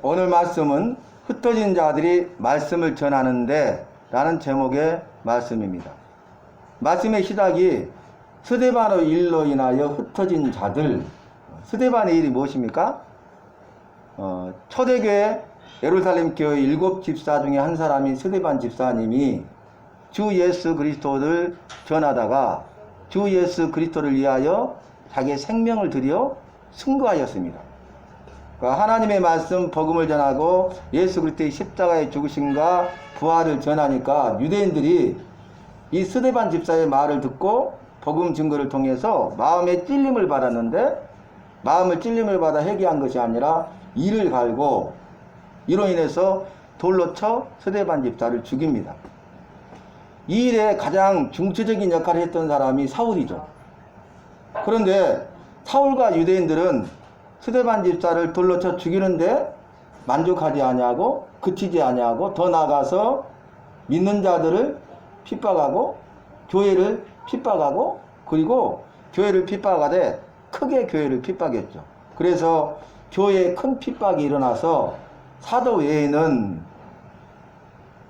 오늘 말씀은 흩어진 자들이 말씀을 전하는데 라는 제목의 말씀입니다. 말씀의 시작이 스데반의 일로 인하여 흩어진 자들. 스데반의 일이 무엇입니까? 초대교회 예루살렘 교회 7 집사 중에 한 사람인 스데반 집사님이 주 예수 그리스도를 전하다가 주 예수 그리스도를 위하여 자기의 생명을 들여 승거하였습니다. 하나님의 말씀 복음을 전하고 예수 그리스도의 십자가의 죽으심과 부활을 전하니까 유대인들이 이 스데반 집사의 말을 듣고 복음 증거를 통해서 마음의 찔림을 받았는데, 마음을 찔림을 받아 회개한 것이 아니라 이를 갈고 이로 인해서 돌로 쳐 스데반 집사를 죽입니다. 이 일에 가장 중추적인 역할을 했던 사람이 사울이죠. 그런데 사울과 유대인들은 스데반 집사를 돌로 쳐 죽이는데 만족하지 아니하고 그치지 아니하고 더 나아가서 믿는 자들을 핍박하고 교회를 핍박하고, 그리고 교회를 핍박하되 크게 교회를 핍박했죠. 그래서 교회에 큰 핍박이 일어나서 사도 외에는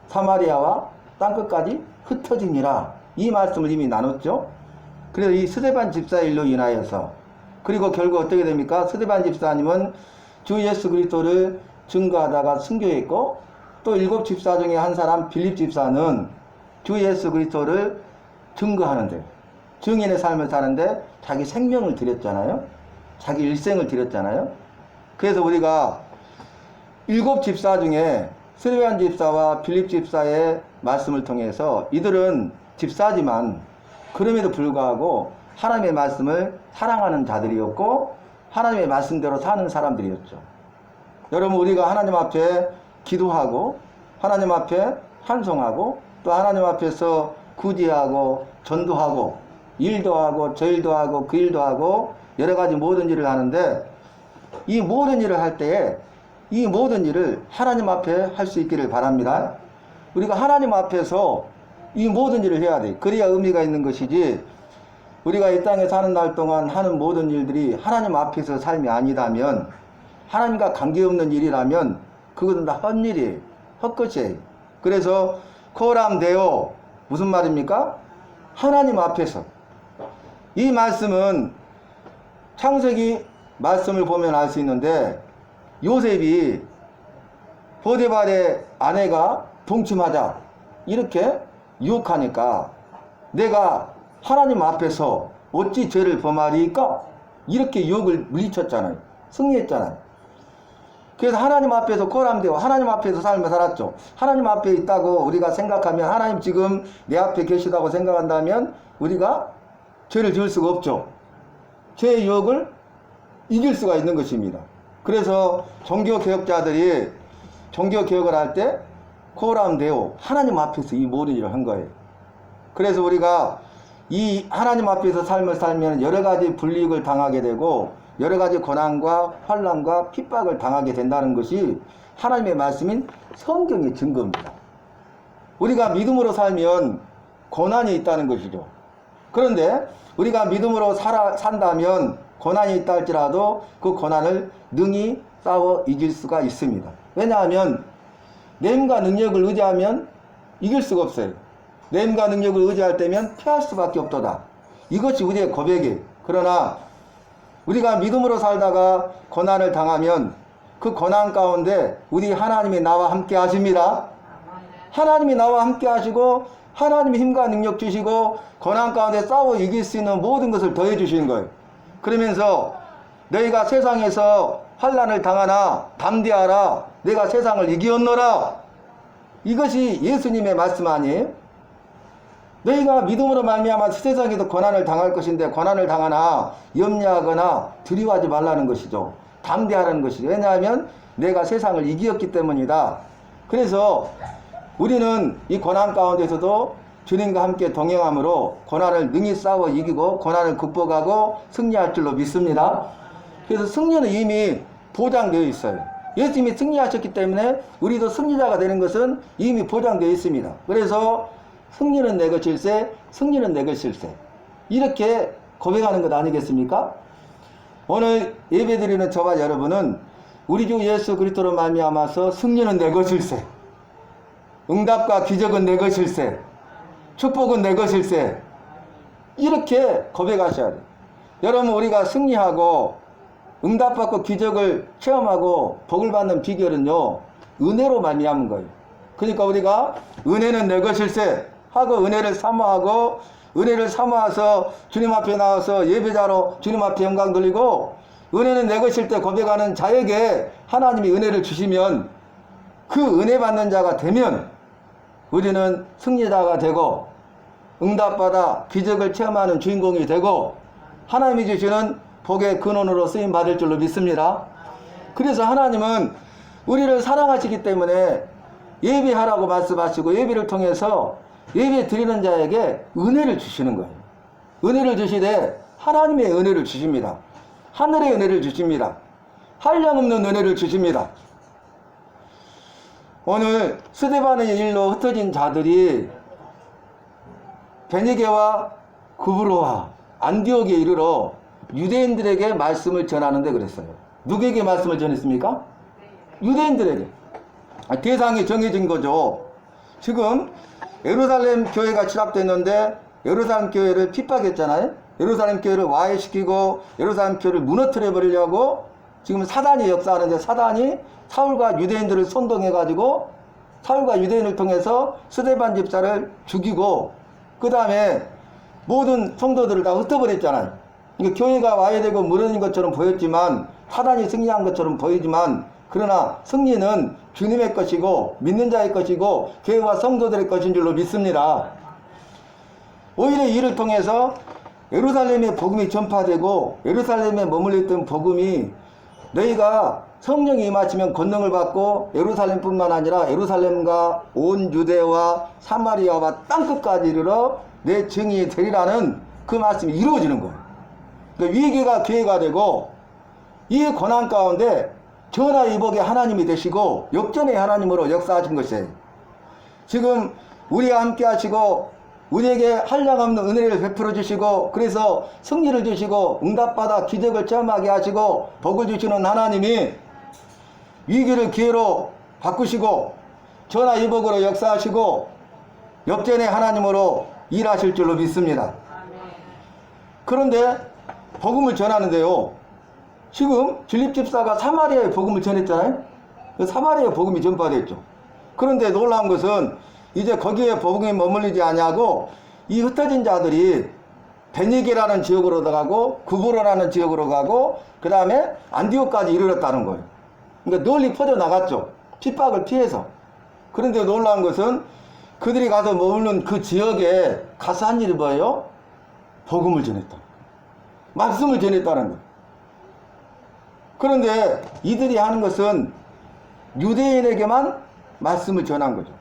사마리아와 땅끝까지 흩어지니라, 이 말씀을 이미 나눴죠. 그래서 이 스데반 집사의 일로 인하여서, 그리고 결국 어떻게 됩니까? 스데반 집사님은 주 예수 그리스도를 증거하다가 순교했고, 또 7 집사 중에 한 사람 빌립 집사는 주 예수 그리스도를 증거하는데, 증인의 삶을 사는데 자기 생명을 드렸잖아요. 자기 일생을 드렸잖아요. 그래서 우리가 7 집사 중에 스데반 집사와 빌립 집사의 말씀을 통해서 이들은 집사지만 그럼에도 불구하고 하나님의 말씀을 사랑하는 자들이었고 하나님의 말씀대로 사는 사람들이었죠. 여러분, 우리가 하나님 앞에 기도하고 하나님 앞에 찬송하고 또 하나님 앞에서 구제하고 전도하고 일도 하고 저 일도 하고 그 일도 하고 여러 가지 모든 일을 하는데, 이 모든 일을 할 때에 이 모든 일을 하나님 앞에 할 수 있기를 바랍니다. 우리가 하나님 앞에서 이 모든 일을 해야 돼. 그래야 의미가 있는 것이지, 우리가 이 땅에 사는 날 동안 하는 모든 일들이 하나님 앞에서 삶이 아니다면, 하나님과 관계없는 일이라면 그것은 다 헛일이에요. 헛것이에요. 그래서 코람 데오, 무슨 말입니까? 하나님 앞에서. 이 말씀은 창세기 말씀을 보면 알 수 있는데, 요셉이 보디발의 아내가 동침하자 이렇게 유혹하니까 내가 하나님 앞에서 어찌 죄를 범하리까? 이렇게 유혹을 물리쳤잖아요. 승리했잖아요. 그래서 하나님 앞에서 코람되어 하나님 앞에서 삶을 살았죠. 하나님 앞에 있다고 우리가 생각하면, 하나님 지금 내 앞에 계시다고 생각한다면 우리가 죄를 지을 수가 없죠. 죄의 유혹을 이길 수가 있는 것입니다. 그래서 종교개혁자들이 종교개혁을 할 때 코람되어 하나님 앞에서 이 모든 일을 한 거예요. 그래서 우리가 이 하나님 앞에서 삶을 살면 여러 가지 불이익을 당하게 되고 여러 가지 고난과 환난과 핍박을 당하게 된다는 것이 하나님의 말씀인 성경의 증거입니다. 우리가 믿음으로 살면 고난이 있다는 것이죠. 그런데 우리가 믿음으로 산다면 고난이 있다 할지라도 그 고난을 능히 싸워 이길 수가 있습니다. 왜냐하면 내 힘과 능력을 의지하면 이길 수가 없어요. 내 힘과 능력을 의지할 때면 피할 수밖에 없도다. 이것이 우리의 고백이에요. 그러나 우리가 믿음으로 살다가 고난을 당하면 그 고난 가운데 우리 하나님이 나와 함께 하십니다. 하나님이 나와 함께 하시고 하나님이 힘과 능력 주시고 고난 가운데 싸워 이길 수 있는 모든 것을 더해 주시는 거예요. 그러면서 너희가 세상에서 환난을 당하나 담대하라, 내가 세상을 이기었노라. 이것이 예수님의 말씀 아니에요? 너희가 믿음으로 말미암아 세상에도 고난을 당할 것인데 고난을 당하나 염려하거나 두려워하지 말라는 것이죠. 담대하라는 것이죠. 왜냐하면 내가 세상을 이기었기 때문이다. 그래서 우리는 이 고난 가운데서도 주님과 함께 동행함으로 고난을 능히 싸워 이기고 고난을 극복하고 승리할 줄로 믿습니다. 그래서 승리는 이미 보장되어 있어요. 예수님이 승리하셨기 때문에 우리도 승리자가 되는 것은 이미 보장되어 있습니다. 그래서 승리는 내 것일세, 승리는 내 것일세, 이렇게 고백하는 것 아니겠습니까? 오늘 예배드리는 저와 여러분은 우리 주 예수 그리스도로 말미암아서 승리는 내 것일세, 응답과 기적은 내 것일세, 축복은 내 것일세, 이렇게 고백하셔야 돼요. 여러분, 우리가 승리하고 응답받고 기적을 체험하고 복을 받는 비결은요, 은혜로 말미암은 거예요. 그러니까 우리가 은혜는 내 것일세 하고 은혜를 사모하고, 은혜를 사모해서 주님 앞에 나와서 예배자로 주님 앞에 영광 돌리고, 은혜는 내 것일 때 고백하는 자에게 하나님이 은혜를 주시면, 그 은혜 받는 자가 되면 우리는 승리자가 되고 응답받아 기적을 체험하는 주인공이 되고 하나님이 주시는 복의 근원으로 쓰임 받을 줄로 믿습니다. 그래서 하나님은 우리를 사랑하시기 때문에 예배하라고 말씀하시고, 예배를 통해서 예배 드리는 자에게 은혜를 주시는 거예요. 은혜를 주시되 하나님의 은혜를 주십니다. 하늘의 은혜를 주십니다. 한량없는 은혜를 주십니다. 오늘 스데반의 일로 흩어진 자들이 베니게와 구브로와 안디옥에 이르러 유대인들에게 말씀을 전하는데 그랬어요. 누구에게 말씀을 전했습니까? 유대인들에게. 대상이 정해진 거죠. 지금 예루살렘 교회가 취합됐는데 예루살렘 교회를 핍박했잖아요. 예루살렘 교회를 와해시키고 예루살렘 교회를 무너뜨려 버리려고 지금 사단이 역사하는데, 사단이 사울과 유대인들을 선동해 가지고 사울과 유대인을 통해서 스데반 집사를 죽이고, 그 다음에 모든 성도들을 다 흩어버렸잖아요. 그러니까 교회가 와해되고 무너진 것처럼 보였지만, 사단이 승리한 것처럼 보이지만, 그러나 승리는 주님의 것이고 믿는 자의 것이고 교회와 성도들의 것인 줄로 믿습니다. 오히려 이를 통해서 예루살렘의 복음이 전파되고, 예루살렘에 머물러 있던 복음이 너희가 성령이 임하시면 권능을 받고 예루살렘뿐만 아니라 예루살렘과 온 유대와 사마리아와 땅끝까지 이르러 내 증인이 되리라는 그 말씀이 이루어지는 거예요. 그러니까 위기가 기회가 되고, 이 고난 가운데 전화위복의 하나님이 되시고 역전의 하나님으로 역사하신 것이에요. 지금 우리와 함께 하시고 우리에게 한량없는 은혜를 베풀어 주시고, 그래서 승리를 주시고 응답받아 기적을 체험하게 하시고 복을 주시는 하나님이 위기를 기회로 바꾸시고 전화위복으로 역사하시고 역전의 하나님으로 일하실 줄로 믿습니다. 그런데 복음을 전하는데요, 지금 빌립집사가 사마리아의 복음을 전했잖아요. 사마리아의 복음이 전파됐죠. 그런데 놀라운 것은 이제 거기에 복음이 머물리지 아니하고 이 흩어진 자들이 베니게라는 지역으로 가고 구브로라는 지역으로 가고 그 다음에 안디옥까지 이르렀다는 거예요. 그러니까 널리 퍼져나갔죠. 핍박을 피해서. 그런데 놀라운 것은 그들이 가서 머무는 그 지역에 가서 한 일이 뭐예요? 복음을 전했다. 말씀을 전했다는 거예요. 그런데 이들이 하는 것은 유대인에게만 말씀을 전한 거죠.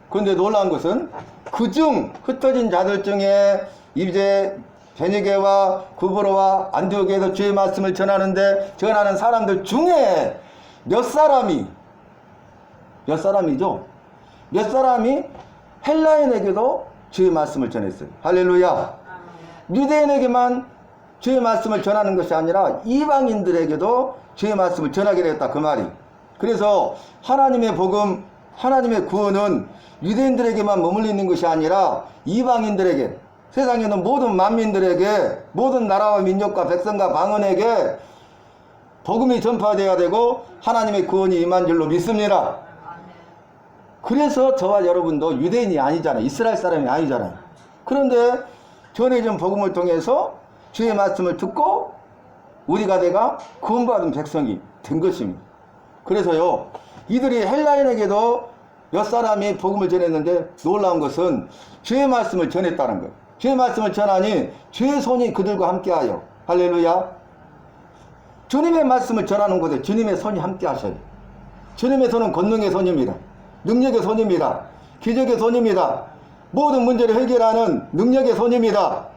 그런데 놀라운 것은 그중 흩어진 자들 중에 이제 베니게와 구브로와 안디옥에서 주의 말씀을 전하는 사람들 중에 몇 사람이죠? 몇 사람이 헬라인에게도 주의 말씀을 전했어요. 할렐루야. 유대인에게만 주의 말씀을 전하는 것이 아니라 이방인들에게도 주의 말씀을 전하게 되었다, 그 말이. 그래서 하나님의 복음, 하나님의 구원은 유대인들에게만 머물러 있는 것이 아니라 이방인들에게, 세상에 있는 모든 만민들에게, 모든 나라와 민족과 백성과 방언에게 복음이 전파되어야 되고 하나님의 구원이 임한 줄로 믿습니다. 그래서 저와 여러분도 유대인이 아니잖아요. 이스라엘 사람이 아니잖아요. 그런데 전해진 복음을 통해서 주의 말씀을 듣고 우리가 내가 구원받은 백성이 된 것입니다. 그래서요, 이들이 헬라인에게도 몇 사람이 복음을 전했는데 놀라운 것은 주의 말씀을 전했다는 거예요. 주의 말씀을 전하니 주의 손이 그들과 함께하여, 할렐루야. 주님의 말씀을 전하는 곳에 주님의 손이 함께 하셔요. 주님의 손은 권능의 손입니다. 능력의 손입니다. 기적의 손입니다. 모든 문제를 해결하는 능력의 손입니다.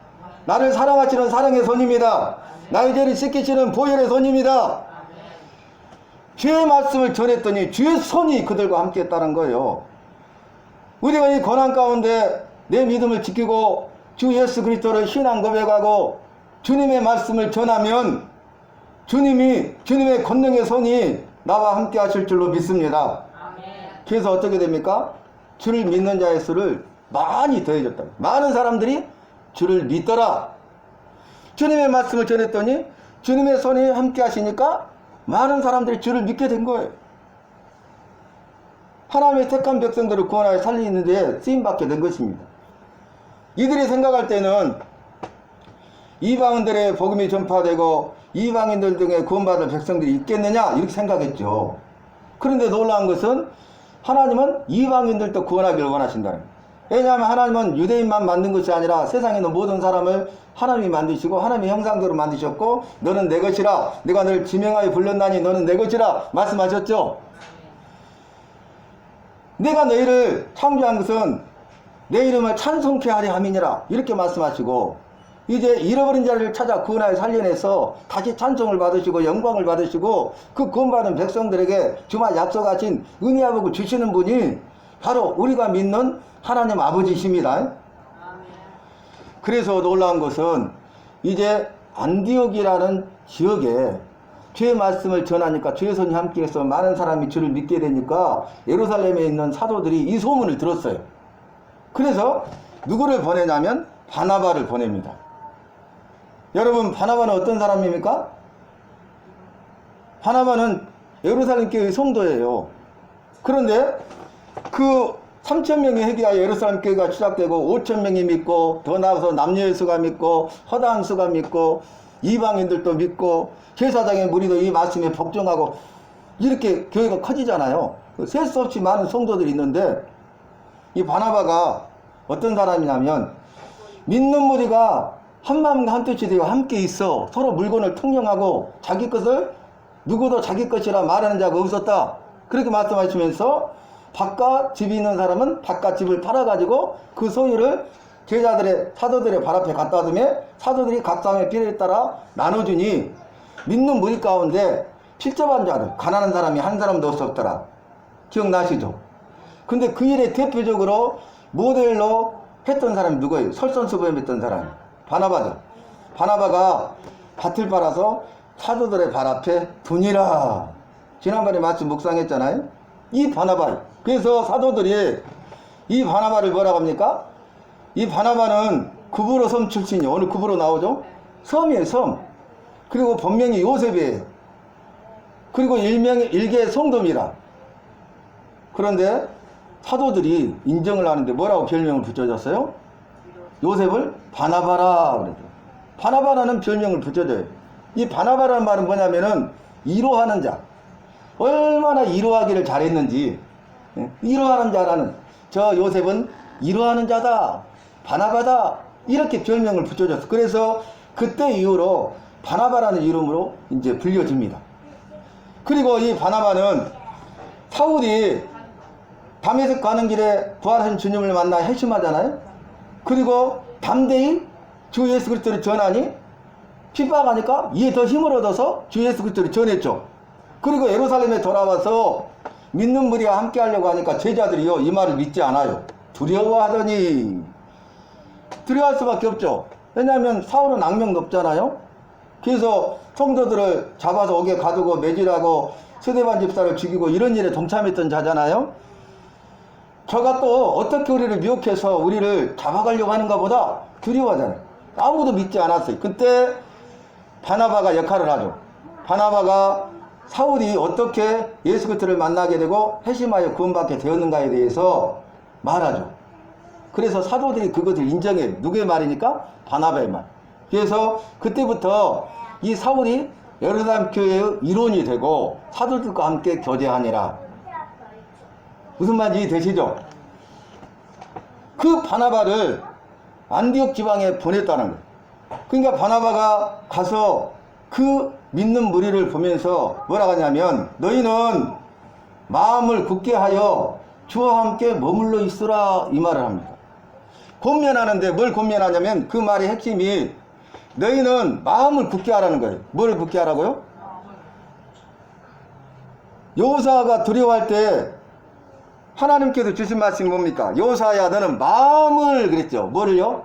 나를 사랑하시는 사랑의 손입니다. 나의 죄를 씻기시는 보혈의 손입니다. 주의 말씀을 전했더니 주의 손이 그들과 함께 했다는 거예요. 우리가 이 고난 가운데 내 믿음을 지키고 주 예수 그리스도를 신앙 고백하고 주님의 말씀을 전하면 주님의 권능의 손이 나와 함께 하실 줄로 믿습니다. 그래서 어떻게 됩니까? 주를 믿는 자의 수를 많이 더해졌다. 많은 사람들이 주를 믿더라. 주님의 말씀을 전했더니 주님의 손이 함께 하시니까 많은 사람들이 주를 믿게 된 거예요. 하나님의 택한 백성들을 구원하여 살리는 데 쓰임받게 된 것입니다. 이들이 생각할 때는 이방인들의 복음이 전파되고 이방인들 중에 구원받을 백성들이 있겠느냐 이렇게 생각했죠. 그런데 놀라운 것은 하나님은 이방인들도 구원하기를 원하신다는 거예요. 왜냐하면 하나님은 유대인만 만든 것이 아니라 세상에 있는 모든 사람을 하나님이 만드시고 하나님의 형상대로 만드셨고 너는 내 것이라 내가 너를 지명하여 불렀나니 너는 내 것이라 말씀하셨죠. 내가 너희를 창조한 것은 내 이름을 찬송케 하려 함이니라 이렇게 말씀하시고 이제 잃어버린 자를 찾아 구원하여 살려내서 다시 찬송을 받으시고 영광을 받으시고 그 구원받은 백성들에게 주마 약속하신 은혜와 복을 주시는 분이 바로 우리가 믿는 하나님 아버지십니다. 그래서 놀라운 것은 이제 안디옥이라는 지역에 주의 말씀을 전하니까 주의 손이 함께해서 많은 사람이 주를 믿게 되니까 예루살렘에 있는 사도들이 이 소문을 들었어요. 그래서 누구를 보내냐면 바나바를 보냅니다. 여러분, 바나바는 어떤 사람입니까? 바나바는 예루살렘 교회의 성도예요. 그런데 그 3,000명이 회개하여 예루살렘 교회가 시작되고 5,000명이 믿고 더 나아가서 남녀의 수가 믿고 허다한 수가 믿고 이방인들도 믿고 제사장의 무리도 이 말씀에 복종하고 이렇게 교회가 커지잖아요. 셀 수 없이 많은 성도들이 있는데 이 바나바가 어떤 사람이냐면 믿는 무리가 한마음과 한뜻이 되어 함께 있어 서로 물건을 통용하고 자기 것을 누구도 자기 것이라 말하는 자가 없었다. 그렇게 말씀하시면서 바깥 집이 있는 사람은 바깥 집을 팔아가지고 그 소유를 제자들의 사도들의 발 앞에 갖다 두며 사도들이 각 사람의 필요에 따라 나눠주니 믿는 무리 가운데 필접한 자들 가난한 사람이 한 사람도 없었더라. 기억나시죠? 근데 그 일에 대표적으로 모델로 했던 사람이 누구예요? 설선수범했던 사람 바나바죠. 바나바가 밭을 팔아서 사도들의 발 앞에 두니라. 지난번에 말씀 묵상했잖아요. 이 바나바. 그래서 사도들이 이 바나바를 뭐라고 합니까? 이 바나바는 구브로 섬 출신이에요. 오늘 구브로 나오죠? 섬이에요, 섬. 그리고 본명이 요셉이에요. 그리고 일개의 성도입니다. 그런데 사도들이 인정을 하는데 뭐라고 별명을 붙여줬어요? 요셉을 바나바라 그랬죠. 바나바라는 별명을 붙여줘요. 이 바나바라는 말은 뭐냐면은 이로하는 자. 얼마나 이로하기를 잘했는지 이로하는 자라는 저 요셉은 이로하는 자다. 바나바다. 이렇게 별명을 붙여줬어. 그래서 그때 이후로 바나바라는 이름으로 이제 불려집니다. 그리고 이 바나바는 사울이 다메섹 가는 길에 부활하신 주님을 만나 회심하잖아요. 그리고 담대히 주 예수 그리스도를 전하니 핍박하니까 이에 더 힘을 얻어서 주 예수 그리스도를 전했죠. 그리고 예루살렘에 돌아와서 믿는 무리와 함께 하려고 하니까 제자들이요 이 말을 믿지 않아요. 두려워하더니 두려워할 수밖에 없죠. 왜냐하면 사울은 악명 높잖아요. 그래서 성도들을 잡아서 옥에 가두고 매질하고 스데반 집사를 죽이고 이런 일에 동참했던 자잖아요. 저가 또 어떻게 우리를 미혹해서 우리를 잡아가려고 하는가 보다 두려워하잖아요. 아무도 믿지 않았어요. 그때 바나바가 역할을 하죠. 바나바가 사울이 어떻게 예수 그리스도를 만나게 되고 회심하여 구원받게 되었는가에 대해서 말하죠. 그래서 사도들이 그것을 인정해요. 누구의 말이니까? 바나바의 말. 그래서 그때부터 이 사울이 예루살렘 교회의 일원이 되고 사도들과 함께 교제하니라. 무슨 말인지 이해되시죠? 그 바나바를 안디옥 지방에 보냈다는 거예요. 그러니까 바나바가 가서 그 믿는 무리를 보면서 뭐라고 하냐면 너희는 마음을 굳게 하여 주와 함께 머물러 있으라 이 말을 합니다. 권면하는데 뭘 권면하냐면 그 말의 핵심이 너희는 마음을 굳게 하라는 거예요. 뭘 굳게 하라고요? 여호사가 두려워할 때 하나님께서 주신 말씀이 뭡니까? 여호사야 너는 마음을 그랬죠. 뭐를요?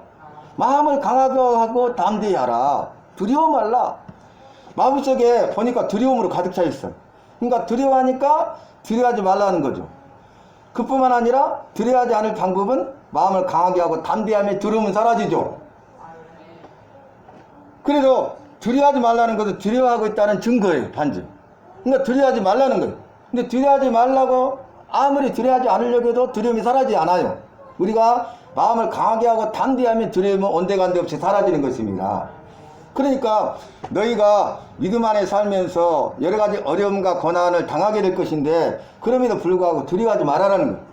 마음을 강하게 하고 담대히 하라. 두려워 말라. 마음속에 보니까 두려움으로 가득 차 있어요. 그러니까 두려워하니까 두려워하지 말라는 거죠. 그뿐만 아니라 두려워하지 않을 방법은 마음을 강하게 하고 담대함에 두려움은 사라지죠. 그래도 두려워하지 말라는 것은 두려워하고 있다는 증거예요. 반증. 그러니까 두려워하지 말라는 거예요. 근데 두려워하지 말라고 아무리 두려워하지 않으려고 해도 두려움이 사라지지 않아요. 우리가 마음을 강하게 하고 담대하면 두려움은 온데간데 없이 사라지는 것입니다. 그러니까 너희가 믿음 안에 살면서 여러 가지 어려움과 고난을 당하게 될 것인데 그럼에도 불구하고 두려워하지 말아라는 거예요.